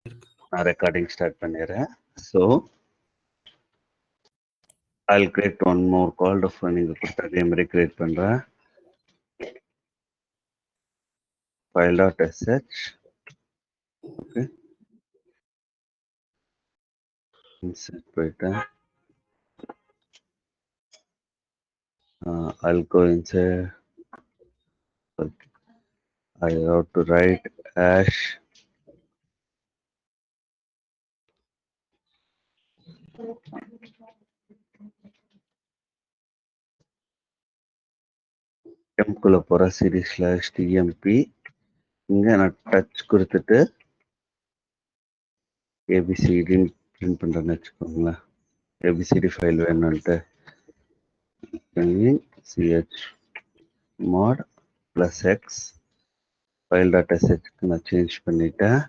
நான் recording start பண்ணிடுறேன். So I'll create one more call for நீங்க கொடுத்த அதே மாதிரி create பண்றேன். file.sh okay insert போயிட்டேன். I'll go inside. I have to write hash temக்குள்ள போற cd/tmp இங்க நான் டச் கொடுத்துட்டு abcd print பண்றேன்னு வச்சுக்கோங்களேன். abcd ஃபைல் வேணும்ட்டு chmod +x file.sh நான் சேஞ்ச் பண்ணிட்டேன்.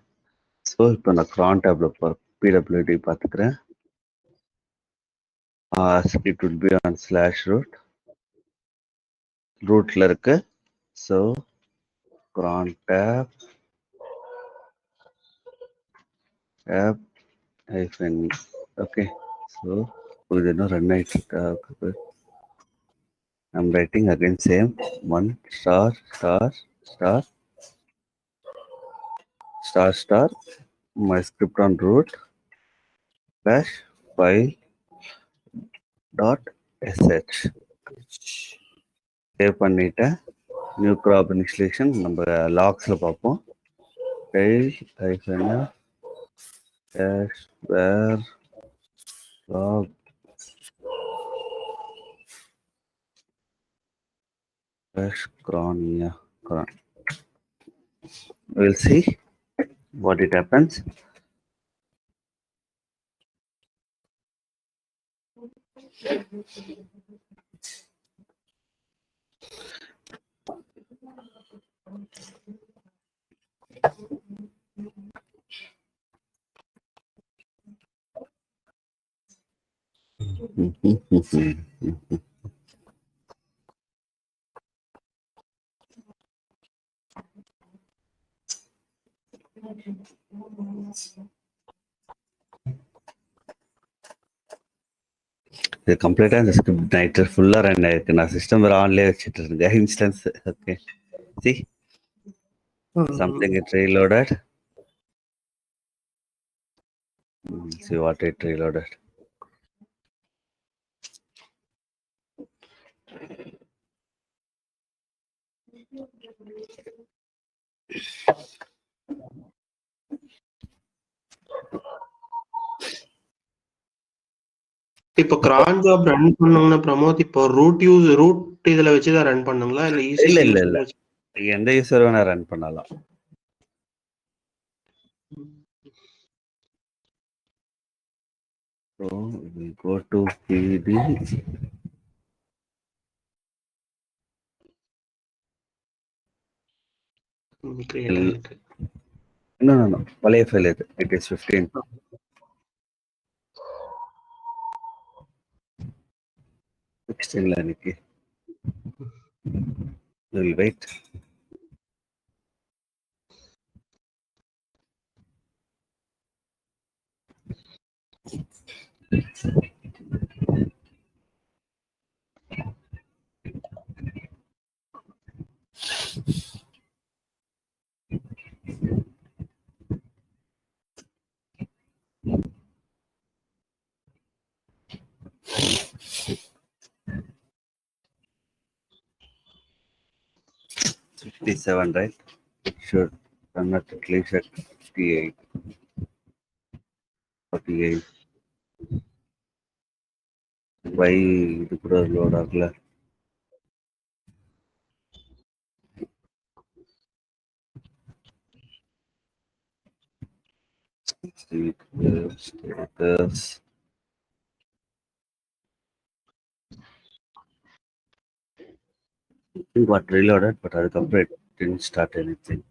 ஸோ இப்போ நான் க்ரான் டேப்ல பிடபிள்யூடி பார்த்துக்கிறேன். it would be on /root ரூட்ல இருக்கு. So crontab -e okay. So இது இன்னும் ரன் ஆயிட்டு இருக்கு. I'm writing again same one star my script on root /file.sh save பண்ணிட்டேன். நியூ க்ராப் இனிஷியலேஷன் நம்ம லாக்ஸ்ல பார்ப்போம். tail -where log cron. We'll see what it happens. இது கம்ப்ளீட்டா இந்த ஸ்கிரிப்ட் நைட்டர் ஃபுல்லா ரன் ஆயிருக்கு. நான் சிஸ்டம் வேற ஆன்லயே வச்சுட்டு இருக்கேன் instance. Okay see something it reloaded. See what it reloaded. இப்போ cron job ரன் பண்ணனும்னா பிரமோத் இப்போ ரூட் இதுல வச்சு தான் ரன் பண்ணுங்களா இல்ல EC2 இல்ல எந்த யூசர் வேணா ரன் பண்ணலாம். So we go to pd no பழைய ஃபைல் இது. It is 15. இன்னைக்கு we'll wait. $57, right? It should run at least at 58, 48. Why இது கூட லோட் ஆகல? Status. It got reloaded, but அதுக்கப்புறம் it didn't start anything.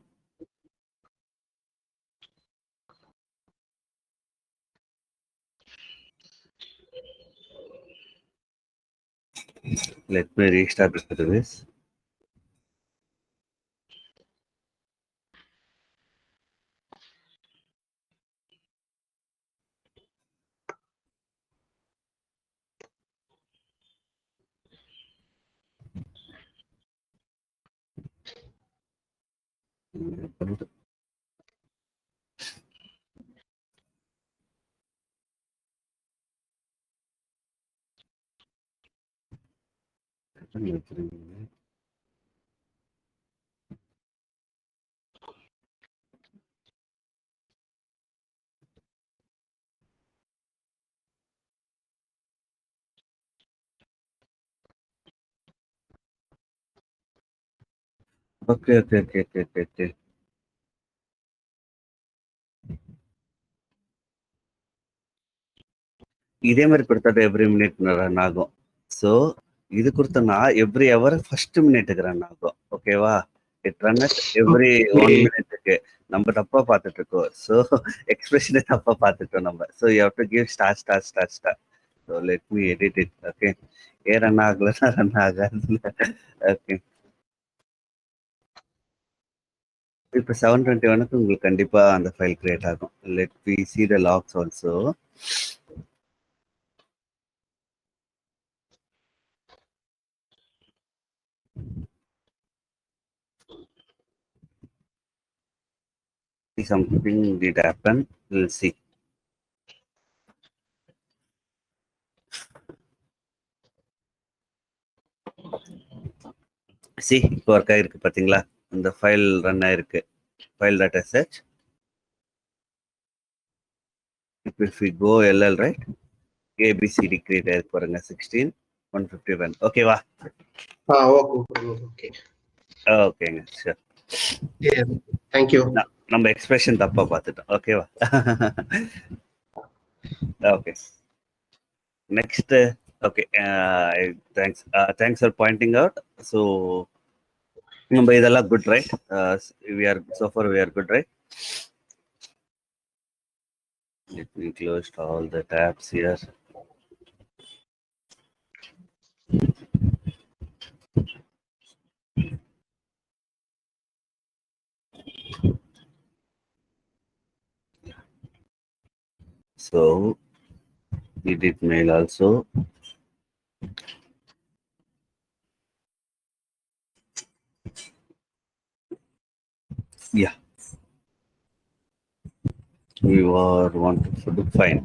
Let me restart the service. Okay. இதே மாதிரி கொடுத்தா எவ்ரி மினிட் ரன் ஆகும். So இது கொடுத்தோம்னா எவ்ரி ஹவர் ஃபர்ஸ்ட் மினிட்டுக்கு ரன் ஆகும். ஓகேவா? இட் ரன் அட் எவ்ரி 1 மினிட்டுக்கு. நம்ம தப்பா பார்த்துட்டு இருக்கோம். ஸோ எக்ஸ்பிரஷனே தப்பா பார்த்துட்டோம் நம்ம. So you have to give star. So let me edit it. Okay. ஏன் ரன் ஆகலன்னா ரன் ஆகாது. ஓகே. இப்போ 721க்கு உங்களுக்கு கண்டிப்பா அந்த ஃபைல் கிரியேட் ஆகும். Let we see the logs also. Something did happen. We'll see. See, இப்போ ஒர்க் ஆயிருக்கு பாத்தீங்களா? இந்த ஃபைல் ரன் ஆயிருக்கு. File data search. If we go LL, right? ABCD கிரியேட் ஆயிருக்கு பாருங்க. 16 151. ஓகேவா? ஓகே. ஓகேங்க, ஷூர். Thank you. நம்ம எக்ஸ்பிரஷன் தப்பா பார்த்துட்டோம். ஓகேவா? Okay. Next. Okay. Thanks for pointing out. So நம்ம இதெல்லாம் good, right? we are good, right? Let me close all the tabs here. So we did mail also. Yeah. We were wanted to fine.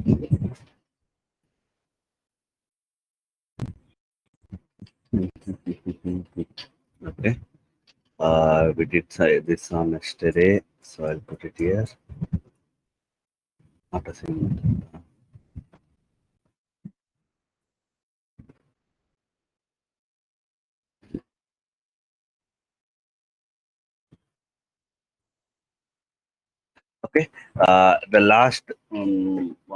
Okay. We did this on yesterday, so I'll put it here. Not assignment. Okay. The last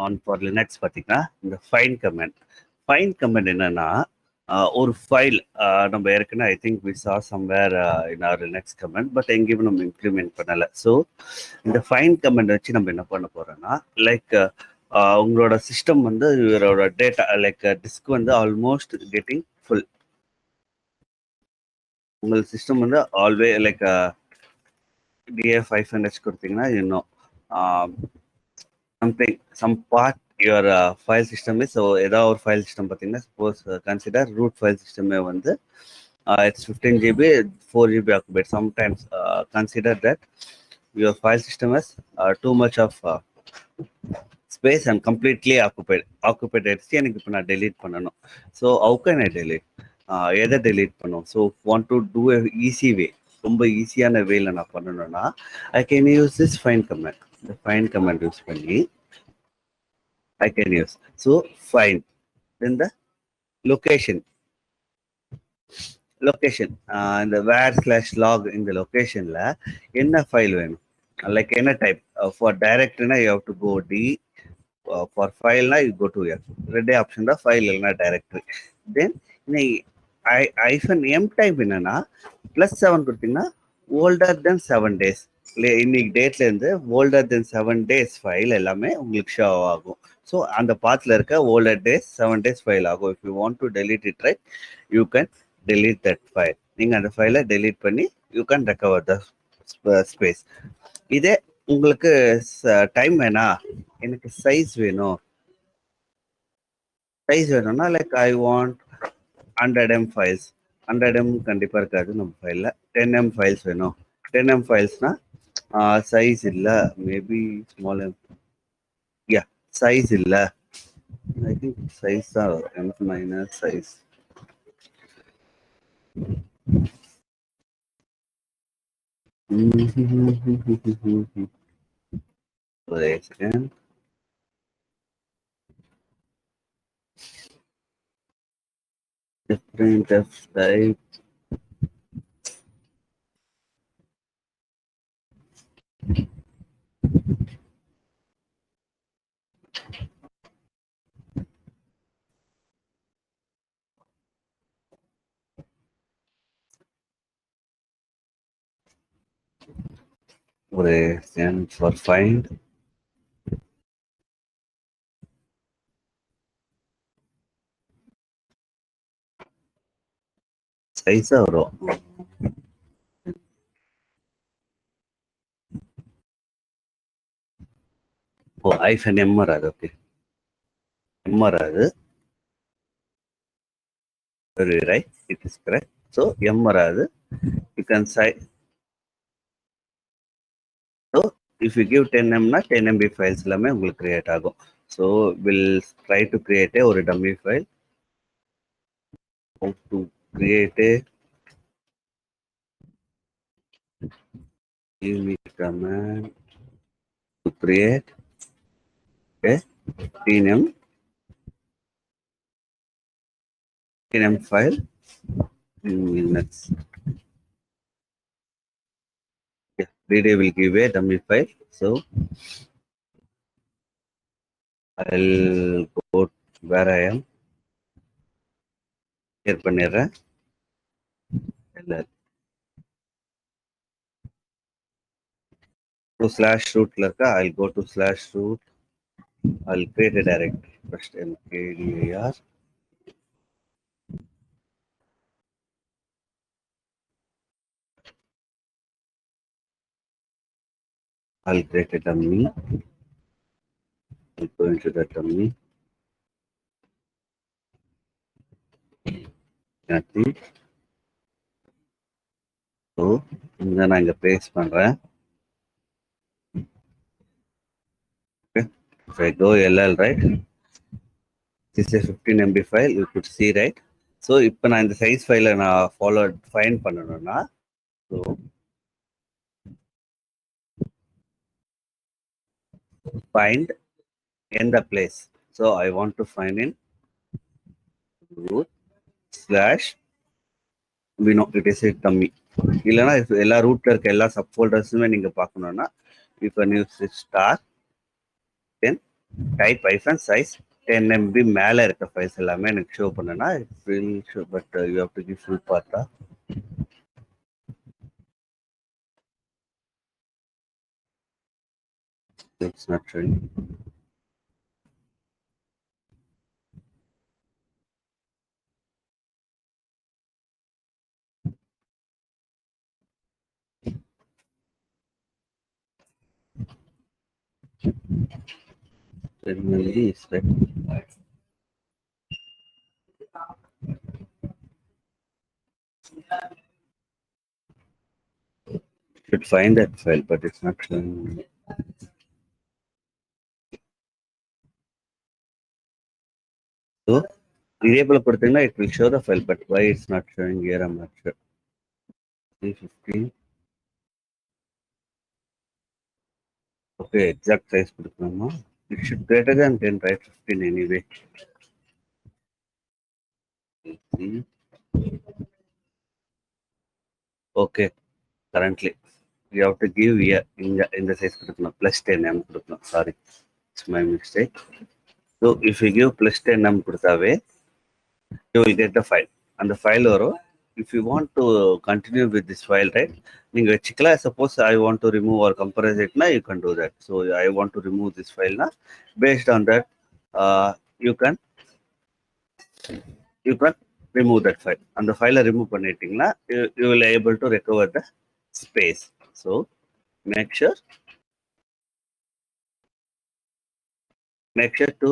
one for Linux பார்த்தீங்கன்னா இந்த fine comment. Fine comment என்னன்னா ஒரு file நம்ம ஏற்கனவே I think we saw somewhere in our Linux command, but எங்கேயும் நம்ம implement பண்ணலை. So இந்த ஃபைன் கமெண்ட் வச்சு நம்ம என்ன பண்ண போறோம்னா, லைக் உங்களோட சிஸ்டம் வந்து இவரோட டேட்டா லைக் டிஸ்க் வந்து ஆல்மோஸ்ட் கெட்டிங் ஃபுல். உங்கள் சிஸ்டம் வந்து ஆல்வே லைக் DA500 கொடுத்தீங்கன்னா இன்னும் some part your file system is, so ஏதாவது ஒரு ஃபைல் சிஸ்டம் பார்த்தீங்கன்னா சப்போஸ் கன்சிடர் ரூட் ஃபைல் சிஸ்டமே வந்து it's 15 GB 4 GB occupied. Sometimes consider that your file system has too much of space and completely occupied ஆயிடுச்சு. எனக்கு இப்போ நான் delete பண்ணணும். So how can I delete? எதை delete பண்ணும்? So want to do a easy way, ரொம்ப ஈஸியான வேல நான் பண்ணணும்னா I can use this find command. இந்த find command யூஸ் பண்ணி I can use. So find then the location இந்த where/log இந்த லொகேஷன்ல என்ன ஃபைல் வேணும், லைக் என்ன டைப். ஃபார் டைரக்டரினா you have to go D, for ஃபைல்னா யூ கோ டு F. ரெண்டே ஆப்ஷன் தான், ஃபைல் இல்லைனா டைரக்டரி. தென் -m டைப் என்னன்னா +7 கொடுத்தீங்கன்னா older than 7 days. இன்னைக்கு டேட்ல இருந்து older than 7 days ஃபைல் எல்லாமே உங்களுக்கு ஷோ ஆகும். ஸோ அந்த பாத்தில் இருக்க older days 7 days ஃபைல் ஆகும். If you want to delete it, right, you can delete that file. நீங்க அந்த ஃபைலை delete பண்ணி you can recover the space. இதே உங்களுக்கு டைம் வேணா, எனக்கு சைஸ் வேணும்னா like I want 100M files. 100M கண்டிப்பா இருக்காது நம்ம ஃபைல்ல. 10M ஃபைல்ஸ் வேணும். 10M ஃபைல்ஸ்னா சைஸ் இல்ல, மேபி ஸ்மால் எம். யா, சைஸ் இல்ல. ஐ திங்க் சைஸ் தான் வரும். M minus size. ஒரே செகண்ட். Different of type. ஒரே செகண்ட் ஃபார் ஃபைண்ட். சைஸா வரும். ஓ, ஐஃபன் எம் வராது. ஓகே, எம் வராது. Very right, it is correct. So M வராது. You can say, so if you give 10M னா 10 MB files எல்லாமே உங்களுக்கு கிரியேட் ஆகும். So we'll try to create ஒரு dummy file. How to create give me command to create a 10M file in Linux. Yeah, 3D will give a dummy file. So I'll go where I am. Here பண்ணிடுறேன். To slash root இருக்க, I'll go to slash root. I'll create a directory. First mkdir. I'll create a dummy. I'll go into the dummy. Nothing. So இங்க நான் இங்க paste பண்றேன். Okay. If I go LL, right? This is a 15 MB file. You could see, right? So இப்போ நான் இந்த size file நான் find பண்ணணும்னா, so find in the place. So I want to find in root slash we know it is a dummy. இல்லைன்னா எல்லா ரூட்ல இருக்க எல்லா சப் ஃபோல்டர்ஸுமே நீங்க பார்க்கணும்னா you can use star then type hyphen size 10 MB மேல இருக்க ஃபைல்ஸ் எல்லாமே எனக்கு ஷோ பண்ணுனா it will show, but you have to give full path. It's not showing. Terminally is right. Should find that file, but it's not showing. So variable கொடுத்தீங்கன்னா it will show the file, but why it's not showing here, I'm not sure. 350. Okay, exact size கொடுக்கணுமா? It should greater than 10, right? 15 anyway. Okay, currently you have to give here in the size கொடுக்கணும் plus 10M கொடுக்கணும். Sorry, it's my mistake. So if you give plus 10M கொடுத்தாவே you will get the file. And the file வரும். If you want to continue with this file, right? நீங்க வச்சுக்கலாம். Suppose I want to remove or compress it, na, you can do that. So I want to remove this file, na. Based on that, you can remove that file. And the file remove பண்ணிட்டீங்கன்னா you will able to recover the space. So make sure to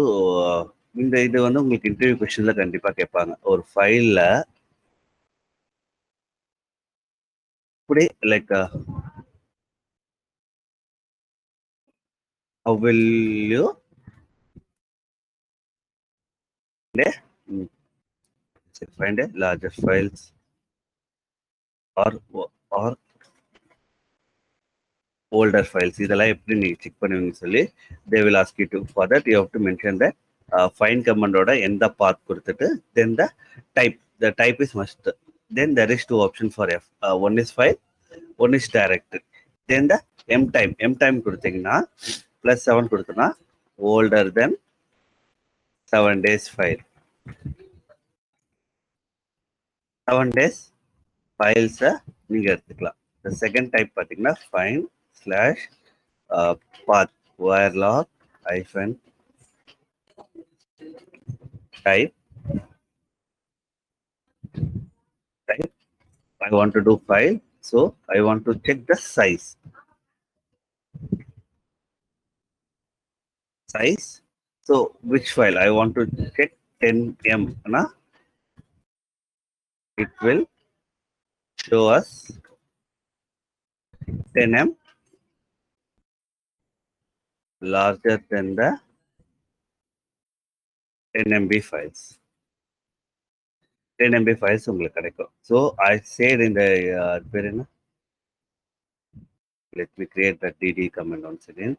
இந்த இது வந்து உங்களுக்கு interview கொஸ்டின்ல கண்டிப்பா கேட்பாங்க. ஒரு ஃபைல்ல இப்படி like how will you find a larger files or older files? இதெல்லாம் எப்படி நீ செக் பண்ணுவீங்கன்னு சொல்லி they will ask you to. For that you have to mention that find command ஓட எந்த path கொடுத்துட்டு then the type is must. Then there is two options for F. One is file, one is directory. Then the m time கொடுத்தீங்கன்னா +7 கொடுத்தனா older than 7 days file. 7 days files நீங்க எடுத்துக்கலாம். The second type பார்த்தீங்கன்னா find /path varlock hyphen type. I want to do file, so I want to check the size. So which file I want to check? 10M na? It will show us 10M larger than the 10 MB files. 10 MB files உங்களுக்கு கிடைக்கும். So I said in the let me create the DD command once again.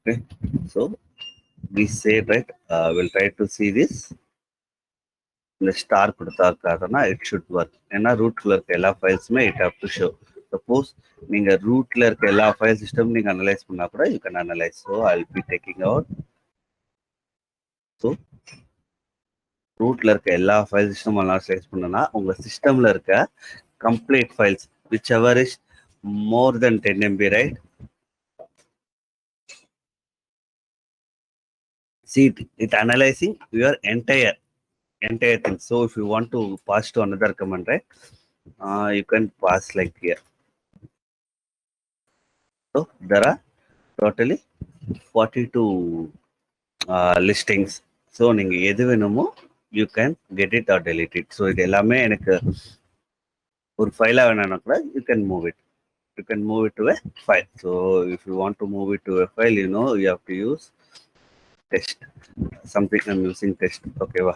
Okay, so we say right, we'll try to see this. இந்த star கொடுத்தாருன்னா it should work. ஏன்னா ரூட்ல இருக்க எல்லா ஃபைல்ஸுமே it have to show. Suppose நீங்க ரூட்ல இருக்க எல்லா ஃபைல் சிஸ்டம் நீங்க அனலைஸ் பண்ணா கூட you can analyse. So I will be taking out. So ரூட்ல இருக்க எல்லா ஃபைல் சிஸ்டம் அனலைஸ் பண்ணனா உங்க சிஸ்டம்ல இருக்க complete files which ever is more then 10 MB, right? See it analyzing your entire thing. So if you want to pass to another command, right, you can pass like here. So there are totally 42 listings. So நீங்க எது வேணுமோ you can get it or delete it. So இது எல்லாமே எனக்கு ஒரு ஃபைலா வேணும்னா கூட you can move it to a file. So if you want to move it to a file, you know you have to use test. Something I'm using test. Okay, va.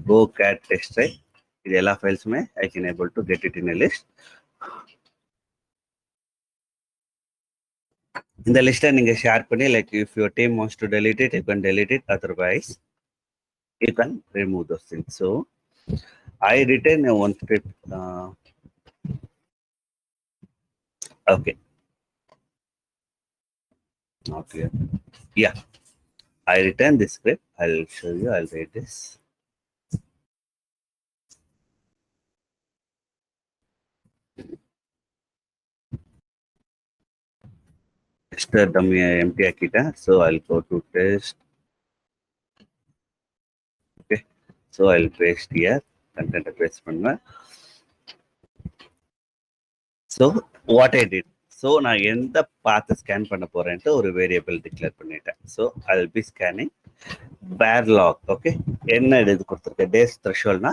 Go cat test, right? இது எல்லா ஃபைல்ஸுமே I can able to get it in a list. இந்த லிஸ்ட்டை நீங்க share பண்ணி like if your team wants to delete it, you can delete it. Otherwise, you can remove those things. So I retain a one script. Okay. Not here. Yeah. I return this script. I'll show you. I'll write this. Test dummy empty akita. So I'll go to test. Okay. So I'll paste here. Content paste panna. So what I did. So நான் எந்த பாத் scan பண்ண போறேன்ட்டு ஒரு variable declare பண்ணிட்டேன். So I will be scanning varlock. Okay, என்ன இது கொடுத்துருக்கேன் days த்ரெஷோல்ட்னா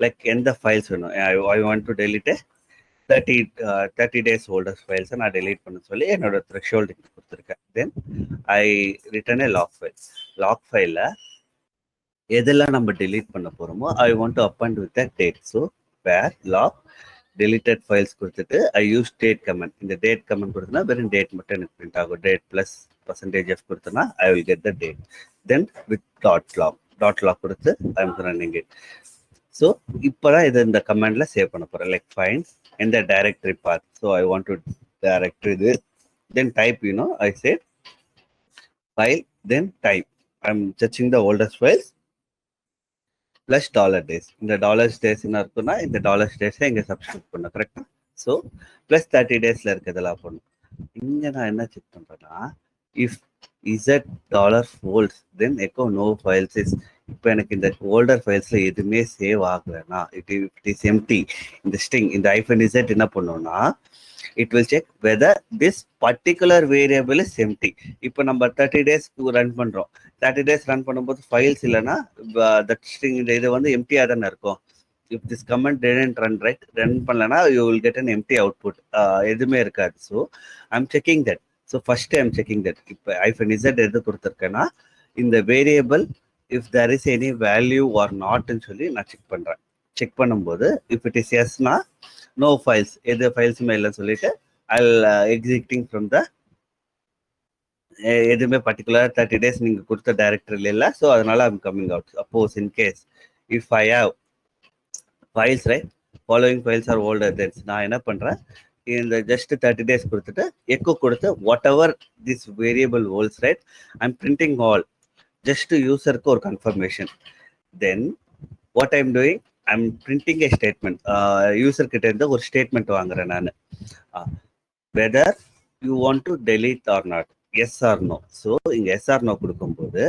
லைக் எந்த ஃபைல்ஸ் வேணும். I want to delete 30 days older ஃபைல்ஸை நான் டெலிட் பண்ண சொல்லி என்னோட த்ரெஷோல்டு கொடுத்துருக்கேன். தென் ஐ ரிட்டர்ன் ஏ லாக் ஃபைலில் எதெல்லாம் நம்ம டெலீட் பண்ண போகிறோமோ ஐ want to append with the date. So varlock deleted files கொடுத்துட்டு ஐ யூஸ் டேட் கமெண்ட். இந்த டேட் கமெண்ட் கொடுத்தனா வெறும் டேட் மட்டும் எனக்கு பிரிண்ட் ஆகும். டேட் ப்ளஸ் %f கொடுத்தனா I will get the date. Then with dot log கொடுத்து I am running it. So இப்போதான் இதை இந்த கமெண்ட்ல சேவ் பண்ண போறேன். லைக் ஃபைண்ட் இந்த directory path. So I want to directory இது. Then type I said file then type. I am searching the oldest files plus $days. இந்த $days என்ன இருக்குன்னா இந்த $days இங்கே சப்ஸ்கிரைப் பண்ணும். கரெக்டா? ஸோ ப்ளஸ் 30 daysல இருக்கிறதெல்லாம் பண்ணும். இங்கே நான் என்ன செக் பண்ணுறேன்னா if $false then echo no files is. இப்போ எனக்கு இந்த ஓல்டர் ஃபைல்ஸ்ல எதுவுமே சேவ் ஆகலைன்னா இட் இஸ் எம்டி. இந்த ஸ்ட்ரிங் இந்த -z என்ன பண்ணுவோம்னா it will check whether this particular variable is empty. இப்போ நம்ம 30 days ரன் பண்றோம். 30 days ரன் பண்ணும்போது ஃபைல்ஸ் இல்லைன்னா தட் ஸ்ட்ரிங் இந்த இது வந்து எம்டியா தானே இருக்கும். if this command didn't run right, run பண்ணலனா you will get an empty output. எதுவுமே இருக்காது. So I'm checking that. So first I'm checking that. இப்போ hyphen z எது கொடுத்துருக்கேன்னா இந்த variable if there is any value or not ன்னு சொல்லி நான் check பண்றேன். செக் பண்ணும்போது if it is yes னா no files, எது ஃபைல்ஸுமே இல்லைன்னு சொல்லிட்டு I'll exiting from the எதுவுமே பர்டிகுலர் 30 days நீங்க கொடுத்த டைரக்டரியில் இல்லை. ஸோ அதனால I'm coming out. Suppose in case if I have files right following files are older than நான் என்ன பண்ணுறேன், இந்த ஜஸ்ட் 30 days கொடுத்துட்டு எக்கோ கொடுத்து whatever this variable holds right I'm printing all just யூசருக்கு ஒரு confirmation. Then what I'm doing, I'm printing a statement. User கிட்ட இருந்து ஒரு ஸ்டேட்மெண்ட் வாங்குறேன் நான், whether you want to delete or not, yes or no. So இங்கே yes or no கொடுக்கும்போது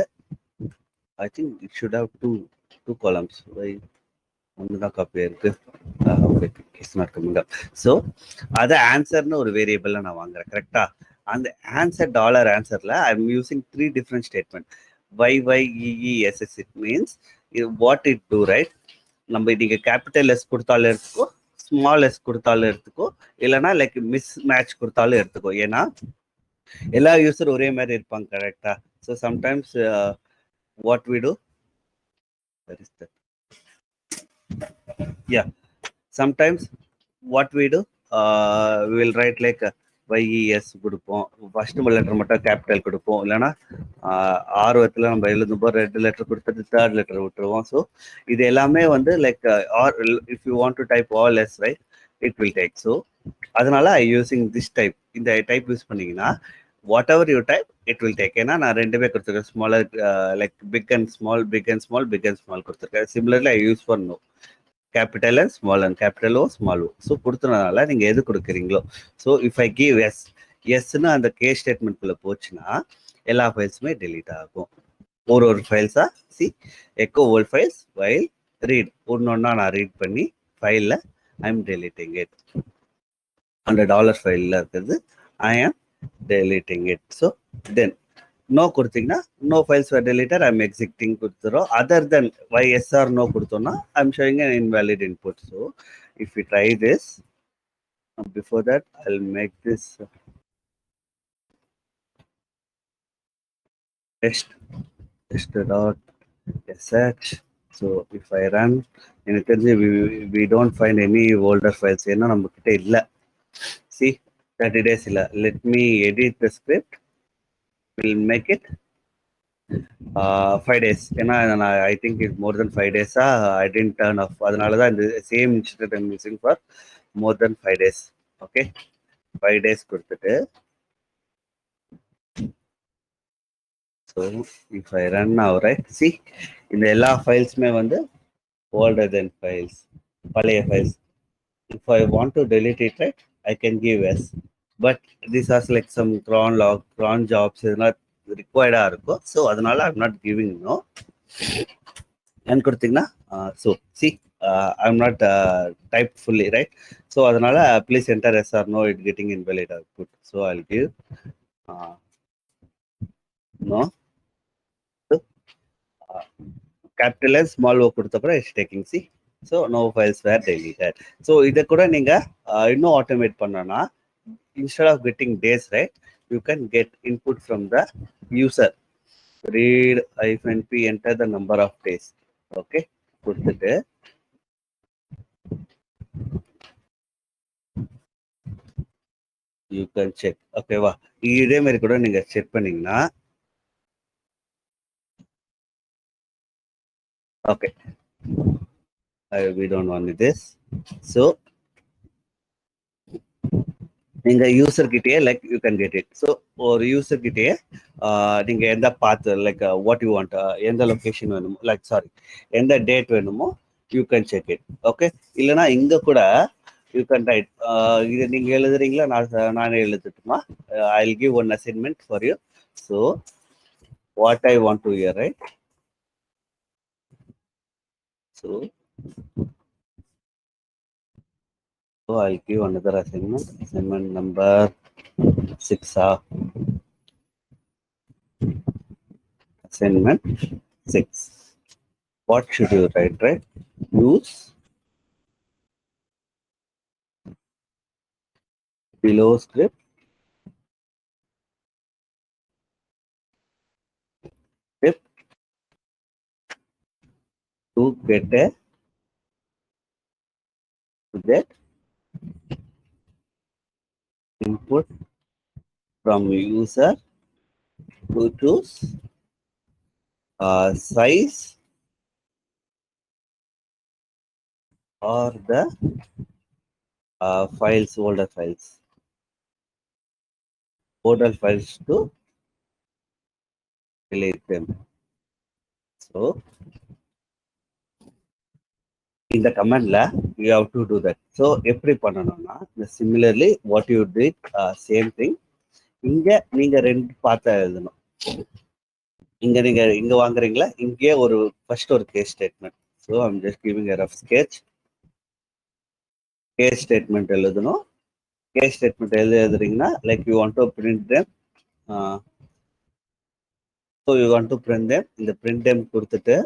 I think it should have two columns. ஒன்று தான் காப்பியாக இருக்கு. It's not coming up. So அதை ஆன்சர்னு ஒரு வேரியபிளில் நான் வாங்குறேன். கரெக்டா? அந்த ஆன்சர் டாலர் ஆன்சரில் I am using 3 different statement. YYEESS it means what it do right. நம்ம நீங்கள் கேபிட்டல் எஸ் கொடுத்தாலும் எடுத்துக்கோ, ஸ்மால் எஸ் கொடுத்தாலும் எடுத்துக்கோ, இல்லைனா லைக் மிஸ் மேட்ச் கொடுத்தாலும் எடுத்துக்கோ. ஏன்னா எல்லா யூசர் ஒரே மாதிரி இருப்பாங்க. கரெக்டா? So sometimes what we do, sometimes what we do, will write like YES கொடுப்போம், ஃபர்ஸ்ட் லெட்டர் மட்டும் கேபிட்டல் கொடுப்போம், இல்லைன்னா ஆர்வத்தில் நம்ம எழுதும்போது 2 லெட்டர் கொடுத்துட்டு 3rd லெட்டர் விட்டுருவோம். ஸோ இது எல்லாமே வந்து like or if you want to type all yes right it will take. So அதனால ஐ யூசிங் திஸ் டைப். இந்த டைப் யூஸ் பண்ணீங்கன்னா whatever you type it will take. ஏன்னா நான் 2 கொடுத்துருக்கேன், smaller like big and small, big and small, big and small கொடுத்துருக்கேன். Similarly I use for no, capital and small and capital O small O. So கொடுத்தனால நீங்கள் எது கொடுக்குறீங்களோ. So if I give S, எஸ்ன்னு அந்த கே ஸ்டேட்மெண்ட்குள்ளே போச்சுன்னா எல்லா ஃபைல்ஸுமே delete ஆகும். ஒரு ஃபைல்ஸாக see echo old files while read ஒன்று நான் ரீட் பண்ணி ஃபைலில் ஐ எம் டெலிட்டிங் இட். அந்த டாலர் ஃபைலில் இருக்கிறது ஐ ஆம் deleting it. So then no கொடுத்தீங்கன்னா no files were deleted, I'm exiting கொடுத்துறோம். Other than why yes or no கொடுத்தோம்னா I'm showing an invalid input. So if we try this, before that I'll make this test dot sh. So if I run, எனக்கு தெரிஞ்சு we don't find any older files. ஏன்னா நம்ம கிட்ட இல்லை. See 30 days இல்லை. Let me edit the script. We'll make it 5 days. ஏன்னா I think it's more than 5 days. I didn't turn off. அதனால தான் இந்த same incident I'm using for more than 5 days. Okay, 5 days கொடுத்துட்டு so if I run now, right, see இந்த எல்லா ஃபைல்ஸுமே வந்து older than files, பழைய files. If I want to delete it, right, I can give S. But this has like some cron log, cron jobs is not required இருக்கும். So அதனால I'm not giving no. and கொடுத்தீங்கன்னா so see I'm not typed fully, right? So அதனால please enter yes or no, it getting invalid output. So I'll give no. So capital and small o கொடுத்தப்பறம் it's taking, see, so no files were deleted. So இதை கூட நீங்க இன்னும் automate பண்ணனா, instead of getting days, right, you can get input from the user. Read -p, enter the number of days. Okay, கொடுத்துட்டு you can check. Okay வா, இதே மாதிரி கூட நீங்க செக் பண்ணீங்கன்னா okay, we don't want this. So நீங்க user கிட்டயே like you can get it. So ஒரு யூசர் கிட்டயே நீங்க எந்த பாத் லைக் வாட் யூ வாண்ட், எந்த லொக்கேஷன் வேணுமோ, லைக் சாரி எந்த டேட் வேணுமோ you can check it. Okay, இல்லைனா இங்க கூட யூ கேன் ரைட். இது நீங்க எழுதுறீங்களா, நானே எழுதுட்டுமா? I will give one assignment for you. So what I want to hear, right? So I'll give another assignment. Assignment number 6. Assignment 6. What should you write? Right? Use below script to get input from user to choose size or the files, older files to delete them. So in the command la you have to do that. So எப்படி பண்ணணும்னா similarly what you did same thing. இங்க நீங்க ரெண்டு பார்த்தா எழுதணும். இங்க நீங்க இங்க வாங்குறீங்களா, இங்கே ஒரு ஃபர்ஸ்ட் ஒரு case statement. So I'm just giving a rough sketch. Case statement எழுதணும். கேஸ் ஸ்டேட்மெண்ட் எழுதுறீங்கன்னா like you want to print them. So you want to print them. இந்த பிரிண்ட் தேம் கொடுத்துட்டு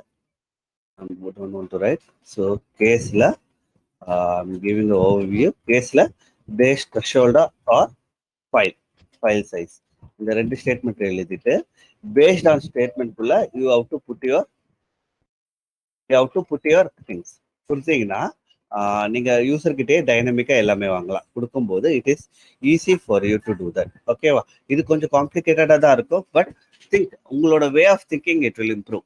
don't want to write. So கேஸ்ல I'm giving the overview. கேஸ்ல base threshold or file size. இந்த ரெண்டு statement எழுதிட்டு based on statement குள்ள you have to put your things. கொடுத்தீங்கன்னா நீங்க யூசர் கிட்டே டைனமிக்கா எல்லாமே வாங்கலாம். கொடுக்கும்போது it is easy for you to do that. ஓகேவா? இது கொஞ்சம் காம்ப்ளிகேட்டடா தான் இருக்கும். பட் திங்க் உங்களோட way of thinking it will improve.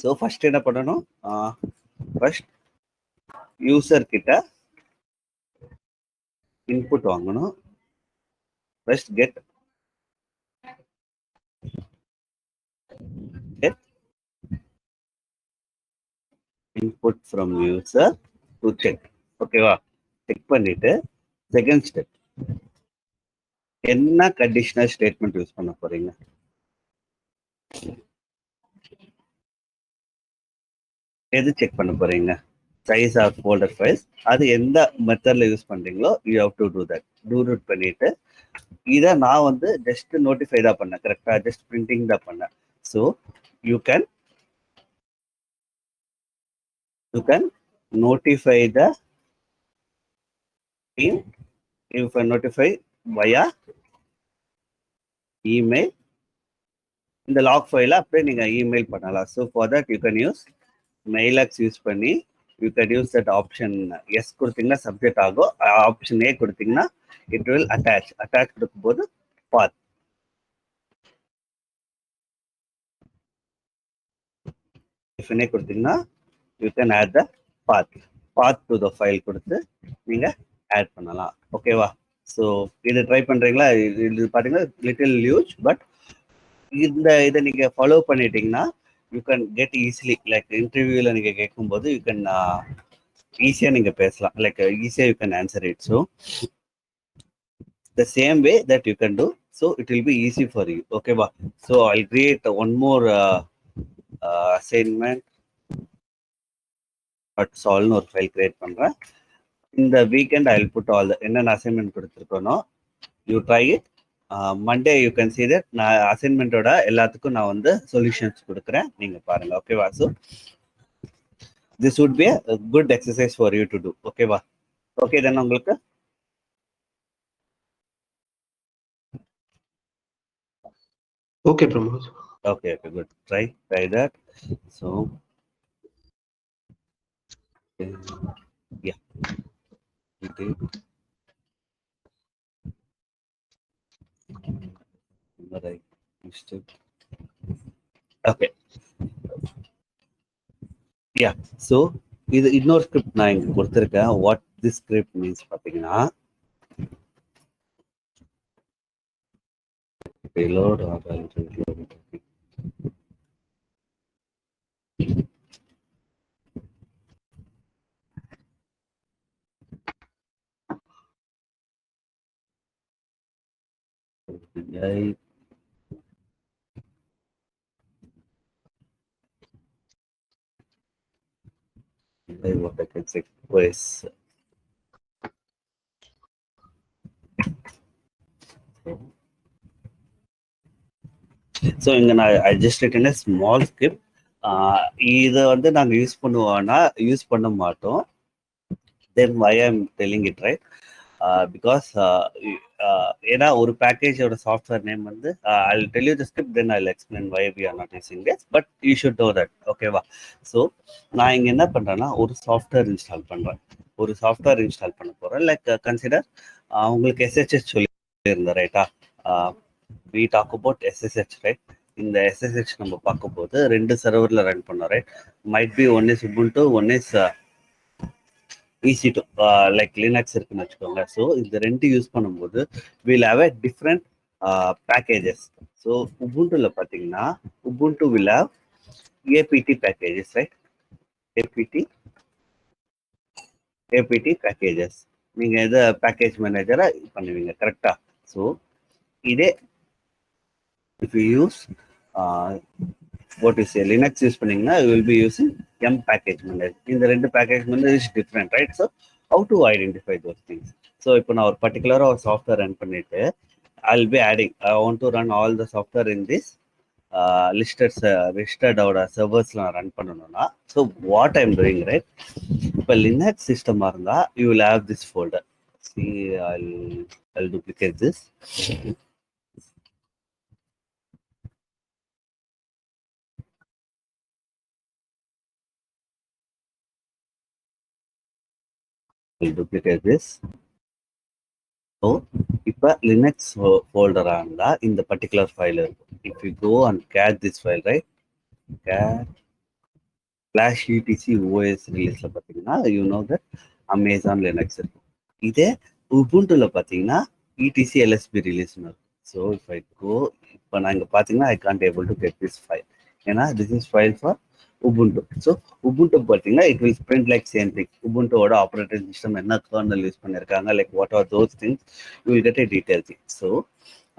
So first என்ன பண்ணணும்? ஃபர்ஸ்ட் யூசர் கிட்ட இன்புட் வாங்கணும். First get input from user to check. ஓகேவா? செக் பண்ணிட்டு செகண்ட் ஸ்டெப் என்ன கண்டிஷனல் ஸ்டேட்மெண்ட் யூஸ் பண்ண போறீங்க? எது செக் பண்ண போறீங்க? Size of folder files. அது எந்த மெத்தட்ல யூஸ் பண்றீங்களோ you have to do that. Root பண்ணிட்டு இதை நான் வந்து ஜஸ்ட் நோட்டிஃபை தான் பண்ணேன். கரெக்டா? ஜஸ்ட் பிரிண்டிங் தான் பண்ணேன். So you can notify the team. You can notify via email. In the log file அப்படியே நீங்க email பண்ணலாம். So for that you can use Mailx use பண்ணி you can use that option. S கொடுத்தீங்கன்னா subject ஆகும். Option A கொடுத்தீங்கன்னா it will attach கொடுக்கும்போது path. if என்ன கொடுத்தீங்கன்னா you can add the path to the file கொடுத்து நீங்க ஆட் பண்ணலாம். ஓகேவா? ஸோ இதை ட்ரை பண்றீங்களா? இது பார்த்தீங்கன்னா லிட்டில் யூஸ், பட் இதை நீங்க ஃபாலோ பண்ணிட்டீங்கன்னா you can get easily. Like இன்டர்வியூல நீங்க கேட்கும்போது யூ கேன் ஈஸியா நீங்க பேசலாம். லைக் ஈஸியா you can answer it. So the same way that you can do, so it will be easy for you. ஓகேவா? So I'll create one more assignment solve ஒரு file create பண்றேன். இந்த weekend I will put all என்னென்ன assignment கொடுத்துருக்கோனோ you try it. Monday you can see that நான் அசைன்மெண்ட்டோட எல்லாத்துக்கும் நான் வந்து சொல்யூஷன்ஸ் கொடுக்குறேன். நீங்க பாருங்க. ஓகேவா? So this would be a good exercise for you to do. ஓகேவா? ஓகே தானே உங்களுக்கு? Okay Pramod. Okay, good. Try that. So yeah. Right. Okay. Yeah. So இது இன்னொரு ஸ்கிரிப்ட் நான் இங்க கொடுத்துருக்கேன். வாட் திஸ் ஸ்கிரிப்ட் மீன்ஸ் பார்த்தீங்கன்னா reload or reload. What I can say was so இங்கே நான் I just written a small script. இதை வந்து நாங்கள் யூஸ் பண்ணுவோம்னா யூஸ் பண்ண மாட்டோம். Then why I am telling it right. Because ஏன்னா ஒரு பேக்கேஜோட சாஃப்ட்வேர் நேம் வந்து I'll tell you the script, then I'll explain why we are not using this, but you should know that. ஓகேவா? So நான் இங்கே என்ன பண்ணுறேன்னா ஒரு சாஃப்ட்வேர் இன்ஸ்டால் பண்ணுறேன். ஒரு சாஃப்ட்வேர் இன்ஸ்டால் பண்ண போகிறேன். லைக் கன்சிடர் உங்களுக்கு எஸ்ஹெச்எஸ் சொல்லியிருந்தேன், ரைட்டா? we talk about SSH, right? இந்த SSH நம்ம பார்க்கும்போது 2 சர்வரில் ரன் பண்ணோம், right? Might be one is Ubuntu, one is EC2, like Linux இருக்குன்னு வச்சுக்கோங்க. ஸோ இந்த 2 யூஸ் பண்ணும்போது will have a different packages. So உபுண்டுல பார்த்தீங்கன்னா Ubuntu will have APT packages, right? APT packages. நீங்க எதை பேக்கேஜ் மேனேஜரா பண்ணுவீங்க, கரெக்டா? ஸோ இதே if you use what is a Linux use பண்ணீங்கன்னா you will be using M package manager. இந்த 2 package manager is different, right? So how to identify those things? So இப்போ நான் ஒரு பர்டிகுலரா ஒரு சாஃப்ட்வேர் ரன் பண்ணிட்டு I'll be adding, I want to run all the software in this listed ஓட சர்வர்ஸ்ல நான் run பண்ணணும்னா, so what I'm doing, right? இப்போ லினக்ஸ் சிஸ்டமா இருந்தா you will have this folder. See, I'll duplicate this. duplicate this. So இப்போ Linux ஃபோல்டராக இருந்தால் இந்த particular file இருக்கும். If you go and cat this file, right? Cat /etc OS ரிலீஸில் பார்த்தீங்கன்னா you know that Amazon Linux இருக்கும். இதே உபுண்டுல பார்த்தீங்கன்னா ETC LSB ரிலீஸ்னு இருக்கும். ஸோ இஃப் ஐ கோ, இப்போ நான் இங்கே பார்த்தீங்கன்னா I can't able to get this file, ஏன்னா this is file for Ubuntu. So Ubuntu பார்த்தீங்கன்னா it will print like same thing. Ubuntuவோட ஆப்ரேட்டிங் சிஸ்டம் என்ன கர்னல் யூஸ் பண்ணியிருக்காங்க, like what are those things, you will get a detailed thing. So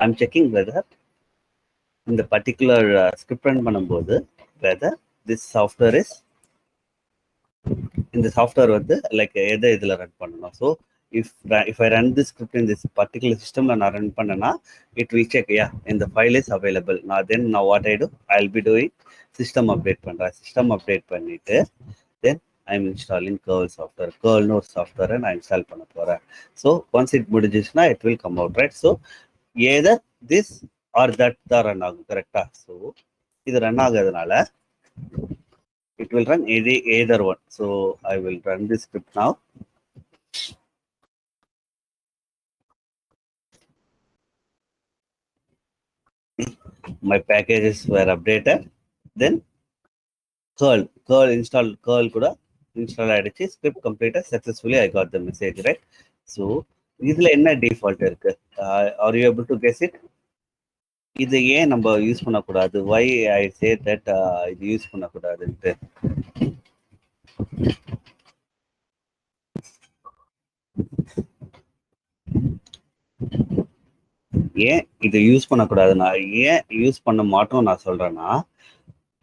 I'm checking whether இந்த particular script run பண்ணும்போது whether this software is, இந்த software வந்து like எதை இதில் run பண்ணணும். So if I run this script in this particular system and I run பண்ணனா, it will check, yeah, and the file is available. Now what I do, I'll be doing system update பண்றேன். system update பண்ணிட்டு then I'm installing curl software, curl node software and I install பண்ண போறேன். So once it முடிஞ்சிச்சுன்னா it will come out, right? So either this or that தான் run ஆகும், கரெக்டா? So இது run ஆகுறதுனால it will run either one. So I will run this script now. My packages were updated. Then curl installed, curl kuda install ஆயிடுச்சு. script completed successfully. I got the message, right? So இதுல என்ன default இருக்கு? Are you able to guess it? இது ஏன் நம்ம use பண்ணக்கூடாது? why I say that இது use பண்ணக்கூடாதுன்ட்டு? ஏன் இது யூஸ் பண்ணக்கூடாதுன்னா, ஏன் யூஸ் பண்ண மாட்டோம் நான் சொல்றேன்னா,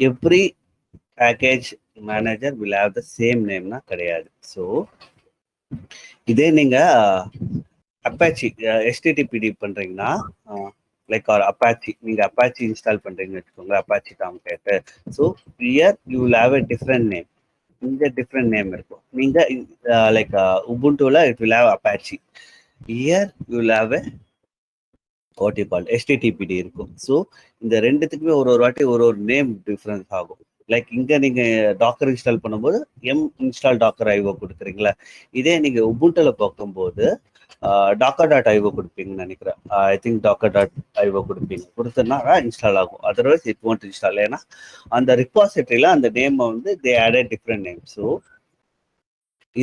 every package manager will have the same நேம்னா கிடையாது. ஸோ இதே நீங்க அப்பாச்சி HTTPD பண்றீங்கன்னா, லைக் ஆர் அப்பாச்சி, நீங்க அப்பாச்சி இன்ஸ்டால் பண்றீங்கன்னு வச்சுக்கோங்க, Apache Tomcat. So here you will have a different name. இங்க டிஃப்ரெண்ட் நேம் இருக்கும். நீங்க லைக் உபுண்டுல it will have Apache. Here you will have a what you call HTTPD இருக்கும். So இந்த ரெண்டுத்துக்குமே ஒரு வாட்டி ஒரு நேம் டிஃப்ரென்ஸ் ஆகும். லைக் இங்க நீங்க டாக்கர் இன்ஸ்டால் பண்ணும்போது இன்ஸ்டால் டாக்கர் ஐஓ கொடுக்குறீங்களா, இதே நீங்க உபுண்டுல பார்க்கும்போது docker.io கொடுப்பீங்கன்னு நினைக்கிறேன். ஐ திங்க் docker.io கொடுத்தனா இன்ஸ்டால் ஆகும். Otherwise it won't install. ஏன்னா அந்த ரிப்பாசிட்டரியில அந்த நேம் வந்து they added different name. So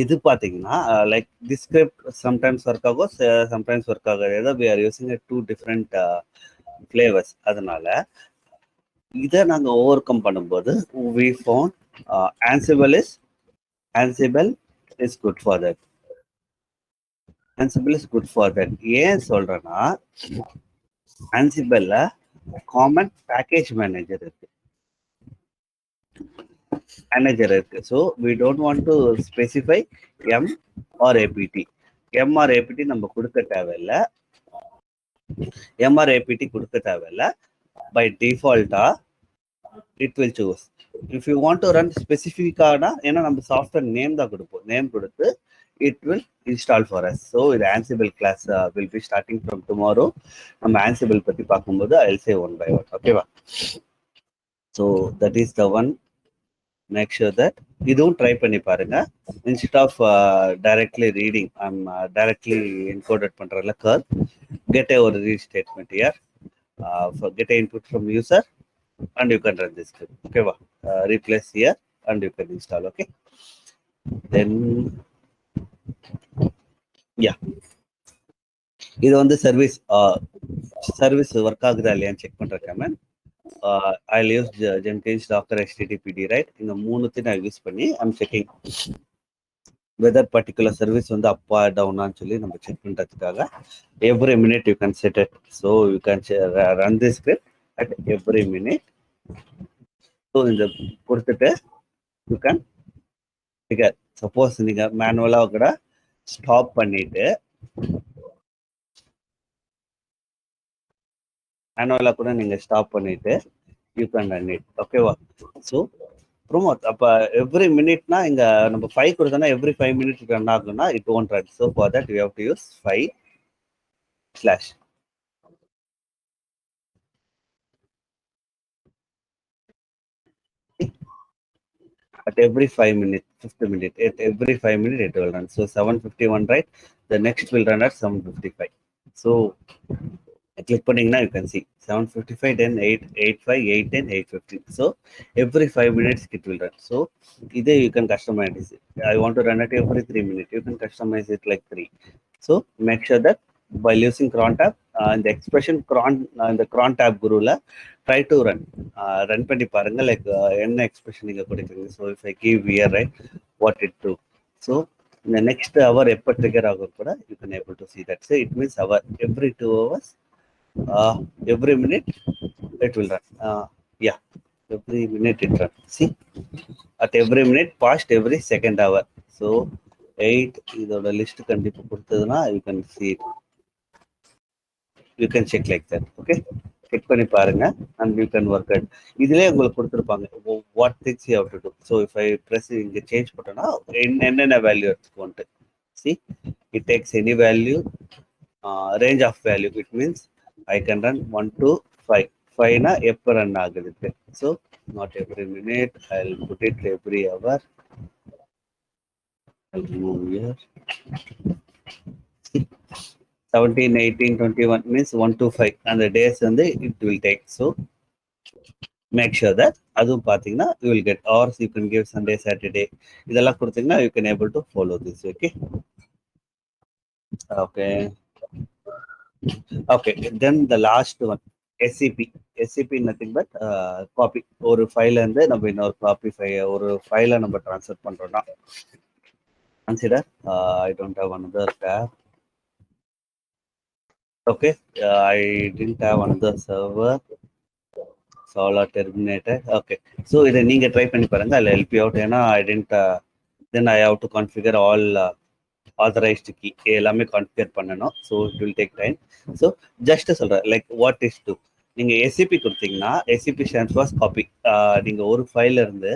இது பார்த்தீங்கன்னா like this script sometimes work ஆகும், சம்டைம்ஸ் ஒர்க் ஆகாது. ஏதோ we are using 2 different flavours. அதனால இதை நாங்கள் ஓவர் கம் பண்ணும்போது we found Ansible is good for that. Ansible is good for that. ஏன் சொல்றேன்னா, Ansibleல காமன் பேக்கேஜ் மேனேஜர் இருக்கு. So we don't want to specify M or APT. M or APT நம்ம கொடுக்க தேவையில்லை. M or APT கொடுக்க தேவையில்லை. By டிஃபால்ட்டா it will choose. If you want to run ஸ்பெசிஃபிக்கானா, ஏன்னா நம்ம சாஃப்ட்வேர் நேம் தான் கொடுப்போம். நேம் கொடுத்து it will install for us. So the Ansible class will be starting from tomorrow. Ansible பத்தி பார்க்கும்போது I'll say one by one. Okay, so that is the one. Make sure that இதுவும் try பண்ணி பாருங்க. Instead of directly reading, I'm directly encoded பண்றதுல curl. Get a read statement here. Get a input from user and you can run this script. Okay, replace here and you can install. Okay, then yeah, இது வந்து service work ஆகுதா இல்லையான்னு check பண்ற comment. I'll use Jenkins, Docker, HTTPD, right? இந்த மூணுத்தையும் நான் use பண்ணி I'm checking whether particular service வந்து அப்பா டவுனான்னு சொல்லி நம்ம செக் பண்றதுக்காக every minute you can set it. So you can run this script at every minute. So இந்த கொடுத்துட்டு you can figure. சப்போஸ் நீங்க மேனுவலா கூட ஸ்டாப் பண்ணிட்டு மேனுவலா கூட நீங்க ஸ்டாப் பண்ணிட்டு யூ கேன் ரன் இட். ஓகேவா? ஸோ ப்ரோமோட் அப்போ எவ்ரி மினிட்னா இங்க நம்ம 5 கொடுத்தோம்னா எவ்ரி 5 மினிட்ஸ் ரன் ஆகும்னா it won't run. So for that you have to use 5/. At every 5 minutes, 5th minute, at every 5 minutes it will run. So 7:51, right? The next will run at 7:55. So click பண்ணீங்கன்னா you can see 7:55, then 8:85, 8:10, 8:15. So every 5 minutes it will run. So either you can customize it. I want to run it every 3 minutes. You can customize it like 3. So make sure that while using cron tab, the expression cron in the cron tab குருல try to run பண்ணி பாருங்க, like என்ன expression நீங்க கொடுக்குறீங்க. So if I give here, right, what it do. So in the next hour எப்போ trigger ஆகும் கூட you can able to see that. So it means hour, every 2 hours, every minute it will run. Yeah, every minute it run. See, at every minute past every second hour. So 8 இதோட list கண்டிப்பா கொடுத்ததுன்னா you can see it. You can check like that. Okay, check பண்ணி பாருங்க and you can work it. இதுலயே உங்களுக்கு கொடுத்துருப்பாங்க what things you have to do. So if I press இங்க change பண்ணனா என்னென்ன value எடுத்துக்கோன்ட்டு. See, it takes any value, range of value. It means I can run 1 to 5. 5 na எப்போ run ஆகுது. So not every minute, I'll put it every hour. I'll remove here. 17, 18, 21 means 1 to 5 and the days and it will take. So make sure that அதுவும் பார்த்தீங்கன்னா you will get, or you can give Sunday, Saturday. இதெல்லாம் கொடுத்தீங்கன்னா you can able to follow this. Okay. Okay, then the last one, SCP. SCP nothing but copy. ஒரு ஃபைல இருந்து நம்ம இன்னொரு copy ஒரு ஃபைலை நம்ம ட்ரான்ஸ்ஃபர் பண்றோம்னா consider I don't have another tab. Okay, I didn't have another server. Solr terminated. Okay, so இதை நீங்க ட்ரை பண்ணி பாருங்க. I'll help you out. ஏன்னா I didn't then I have to configure all authorized key எல்லாமே configure பண்ணணும். So it will take time. So just சொல்கிறேன் like what is to. நீங்கள் SCP கொடுத்தீங்கன்னா எஸ்சிபி ஸ்டாண்ட்ஸ் ஃபார் காப்பி. நீங்கள் ஒரு ஃபைல இருந்து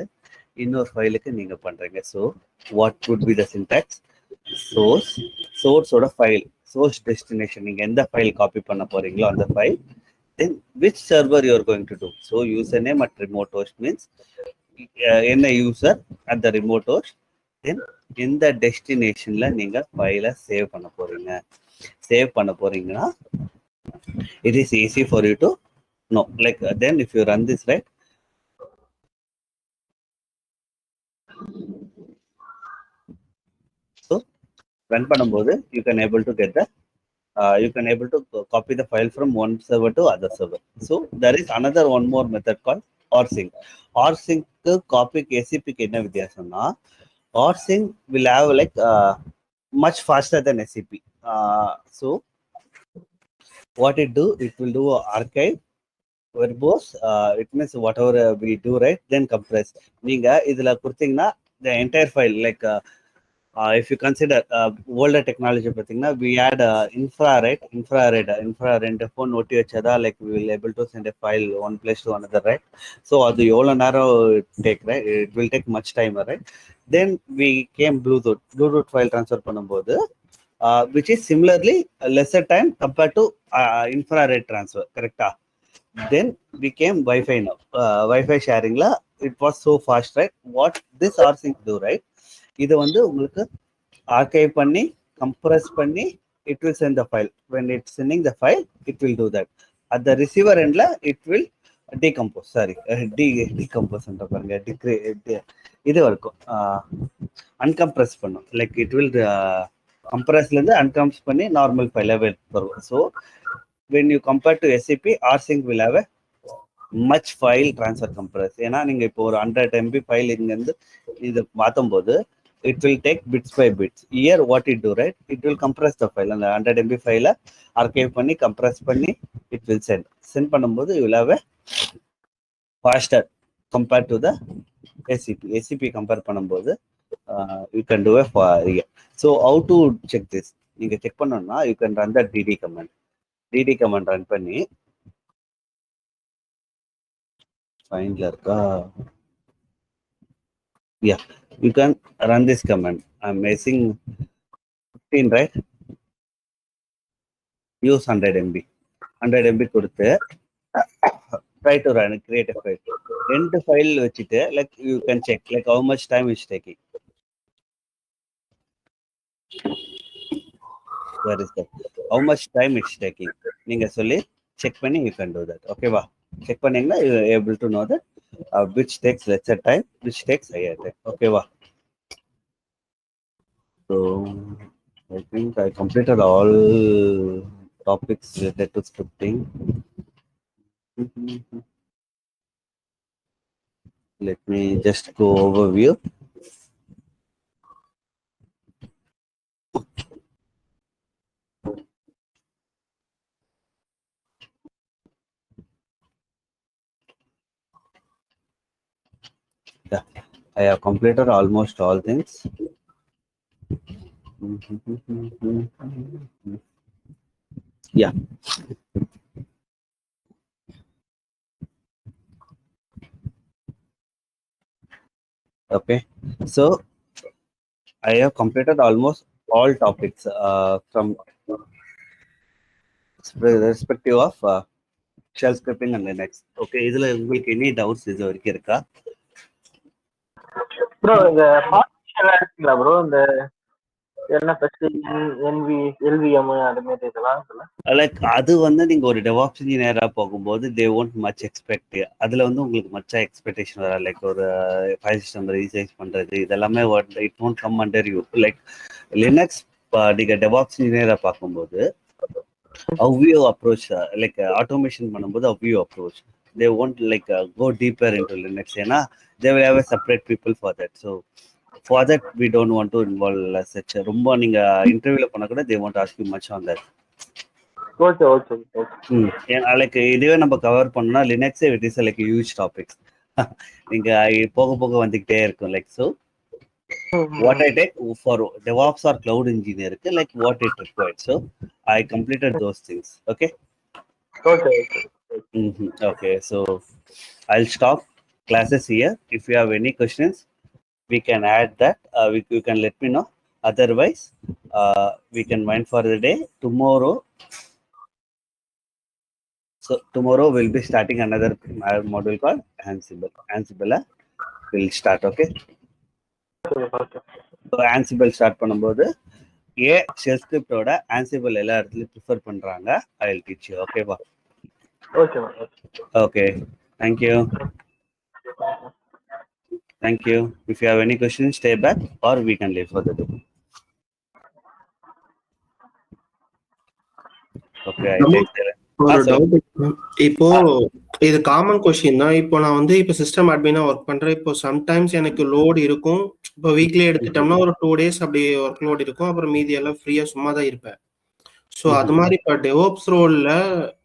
இன்னொரு ஃபைலுக்கு நீங்கள் பண்ணுறீங்க. So what would be the syntax? சோர்ஸோட ஃபைல், சோர்ஸ் டெஸ்டினேஷன், நீங்கள் எந்த ஃபைல் காப்பி பண்ண போகிறீங்களோ அந்த file, then which server you are going to do. So username at remote host means என்ன user at the remote host, தென் இந்த டெஸ்டினேஷன்ல நீங்க ஃபைலை சேவ் பண்ண போறீங்க. சேவ் பண்ண போறீங்கன்னா it is easy for you to know. Like then if you run this, right, so run பண்ணும்போது you can able to get the you can able to copy the file from one server to other server. So there is another one more method called rsync. rsync copy SCP க்கு என்ன வித்தியாசம்னா, rsync will have like much faster than SCP. So what it do, it will do archive verbose. It means whatever we do, right, then compress. நீங்க இதுல கொடுத்தீங்கன்னா the entire file, like if you consider older technology பார்த்தீங்கன்னா we had infrared phone ஒட்டி வச்சதா, like we will able to send a file one place to another, right? So அது எவ்வளவு நேரம் take, right? It will take much time, right? Then we came Bluetooth file transfer பண்ணும்போது which is similarly lesser time compared to infrared transfer, correct? Then we came Wi-Fi now. Wi-Fi sharing la it was so fast, right? What this rsync do, right? இது வந்து உங்களுக்கு archive பண்ணி compress பண்ணி it will send the file. When it's sending the file, it will do that. At the receiver end la it will decompose, sorry, decompose ன்ற பாருங்க, இது வரைக்கும் uncompress பண்ணும். Like it will compress ல இருந்து uncompress பண்ணி normal file வரும். So when you compare to SCP, rsync will have a much file transfer compress. ஏன்னா நீங்க இப்போ ஒரு 100 MB ஃபைல் இங்க இருந்து இது மாத்தும் போது it will take bits by bits. Here what it do, right? It will compress the file. அந்த 100 MB ஃபைலை archive பண்ணி compress பண்ணி it will send பண்ணும்போது you will have a faster compared to the SCP compare பண்ணும்போது you can do a so how to check this? நீங்க check பண்ணனும்னா you can run the dd command run பண்ணி ஃபைண்ட்ல இருக்கா, yeah, you can run this command. I'm missing 15, right? Use 100 MB கொடுத்து try to run create a file. End file வச்சிட்டு like you can check like how much time it's taking. Where is that? How much time it's taking? நீங்க சொல்லி check பண்ணி you can do that. Okay வா? Check பண்ணீங்கன்னா you are able to know that which takes lesser time, which takes higher time. Okay வா? So I think I completed all topics related to scripting. Let me just go overview. Yeah, I have completed almost all things. Yeah. Okay. So I have completed almost all topics from respective of shell scripting and Linux. Okay. இதுல உங்களுக்கு any doubts இது வரைக்கும் இருக்கா? Bro இந்த partition இருக்குங்களா bro, இந்த என்ன LVM அது மாதிரி இதெல்லாம் லைக் அது வந்து நீங்க ஒரு டெவாப்ஸ் இன்ஜினியரா போகும்போது தே ஒன்ட் மச் எக்ஸ்பெக்ட். அதுல வந்து உங்களுக்கு மச்சா எக்ஸ்பெக்டேஷன் வர லைக் ஒரு ஃபைல் சிஸ்டம் ரீசைஸ் பண்றது இதெல்லாமே it won't come under you. Like Linux நீங்க டெவாப்ஸ் இன்ஜினியரா பார்க்கும்போது how you approach like automation பண்ணும்போது how you approach, they won't like go deeper into Linux. ஏன்னா they will have a separate people for that. So for that we don't want to involve such ரொம்ப நீங்க இன்டர்வியூல பண்ண கூட they won't ask you much on that. Okay okay okay. Like இதுவே நம்ம cover பண்ணோம்னா லினக்ஸே it is like huge topics. நீங்க போக போக வந்துகிட்டே இருக்கும். Like so what I take for DevOps or cloud engineer, like what it required. So I completed those things. Okay. Okay. Okay. So I'll stop classes here. If you have any questions, we can add that. You can let me know. Otherwise, we can wind for the day. Tomorrow. So tomorrow we'll be starting another module called Ansible. Ansible will start. Okay. Ansible start பண்ணும்போது shell ஸ்கிரிப்டோட Ansible எல்லா இடத்துலயும் prefer பண்றாங்க. I will teach you. Okay வா? Okay. Thank you. Thank you. If you have any questions, stay back or we can leave for the day. Okay. ஒரு doubt. இப்போ இது common question தான். இப்போ நான் வந்து இப்போ சிஸ்டம் அட்மினா ஒர்க் பண்றேன். இப்போ சம்டைம்ஸ் எனக்கு லோட் இருக்கும். இப்போ வீக்லி எடுத்துட்டோம்னா ஒரு 2 days அப்படி ஒர்க் லோட் இருக்கும். அப்புறம் மீதி எல்லாம் ஃப்ரீயா சும்மா தான் இருப்பேன். ஸோ அது மாதிரி இப்போ டெவோப்ஸ் ரோல்ல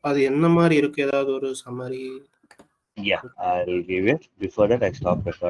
அது என்ன மாதிரி இருக்கு? ஏதாவது ஒரு summary? Yeah, I will give it. Before that, I stop recording.